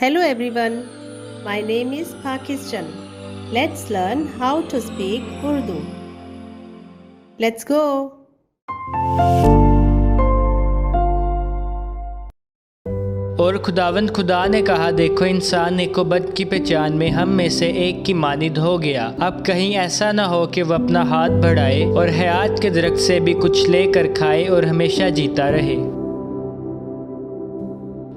Hello everyone, my name is Pakistan. Let's learn how to speak Urdu. Let's go. और खुदावंद खुदा ने कहा, देखो इंसान नेकोबद की पहचान में हम में से एक की मानिद हो गया। अब कहीं ऐसा ना हो कि वह अपना हाथ बढ़ाए और हयात के दरख्त से भी कुछ लेकर खाए और हमेशा जीता रहे।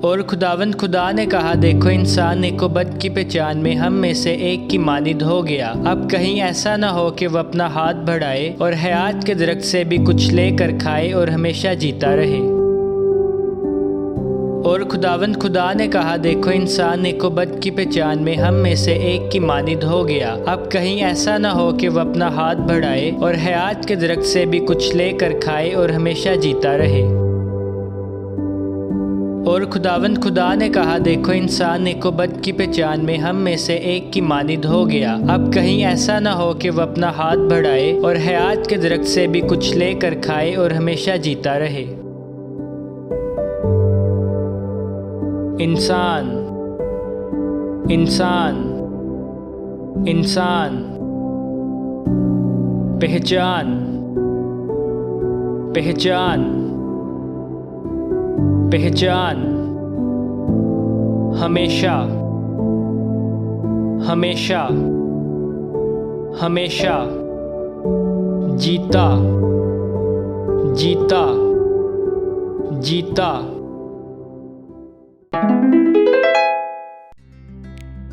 और खुदावंद खुदा ने कहा, देखो इंसान नेकोबद की पहचान में हम में से एक की मानिद हो गया। अब कहीं ऐसा ना हो कि वह अपना हाथ बढ़ाए और हयात के दरख्त से भी कुछ लेकर खाए और हमेशा जीता रहे। और खुदावंद खुदा ने कहा, देखो इंसान नेकोबद की पहचान में हम में से एक की मानिद हो गया। अब कहीं ऐसा ना हो कि वह अपना हाथ बढ़ाए और हयात के दरख्त से भी कुछ लेकर खाए और हमेशा जीता रहे। और खुदावंद खुदा ने कहा, देखो इंसान नेकोबद की पहचान में हम में से एक की मानिद हो गया। अब कहीं ऐसा ना हो कि वह अपना हाथ बढ़ाए और हयात के दरख्त से भी कुछ लेकर खाए और हमेशा जीता रहे। इंसान, इंसान, इंसान। पहचान, पहचान, पहचान। हमेशा, हमेशा, हमेशा। जीता, जीता, जीता।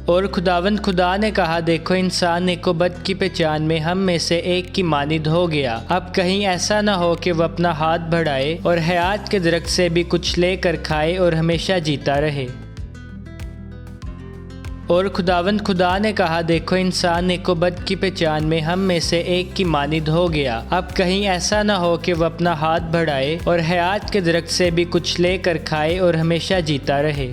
और खुदावंद खुदा ने कहा, देखो इंसान नेकोबद की पहचान में हम में से एक की मानिद हो गया। अब कहीं ऐसा ना हो कि वह अपना हाथ बढ़ाए और हयात के दरख्त से भी कुछ लेकर खाए और हमेशा जीता रहे। और खुदावंद खुदा ने कहा, देखो इंसान नेकोबद की पहचान में हम में से एक की मानिद हो गया। अब कहीं ऐसा ना हो कि वह अपना हाथ बढ़ाए और हयात के दरख्त से भी कुछ लेकर खाए और हमेशा जीता रहे।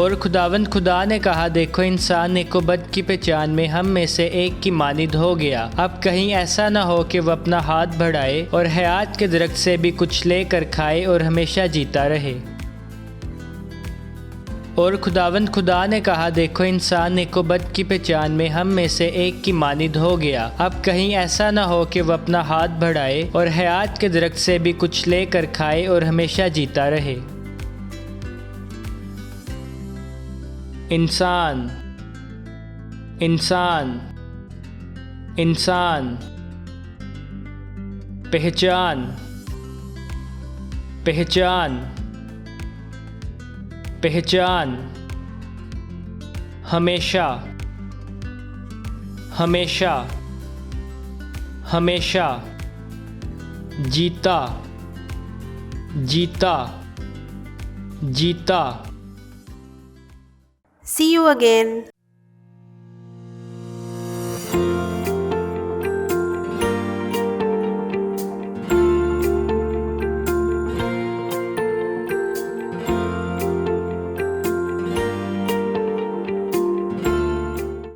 और खुदावंद खुदा ने कहा, देखो इंसान नेकोबद की पहचान में हम में से एक की मानिद हो गया। अब कहीं ऐसा ना हो कि वह अपना हाथ बढ़ाए और हयात के दरख्त से भी कुछ लेकर खाए और हमेशा जीता रहे। और खुदावंद खुदा ने कहा, देखो इंसान नेकोबद की पहचान में हम में से एक की मानिद हो गया। अब कहीं ऐसा ना हो कि वह अपना हाथ बढ़ाए और हयात के दरख्त से भी कुछ लेकर खाए और हमेशा जीता रहे। इंसान, इंसान, इंसान। पहचान, पहचान, पहचान। हमेशा, हमेशा, हमेशा। जीता, जीता, जीता। See you again.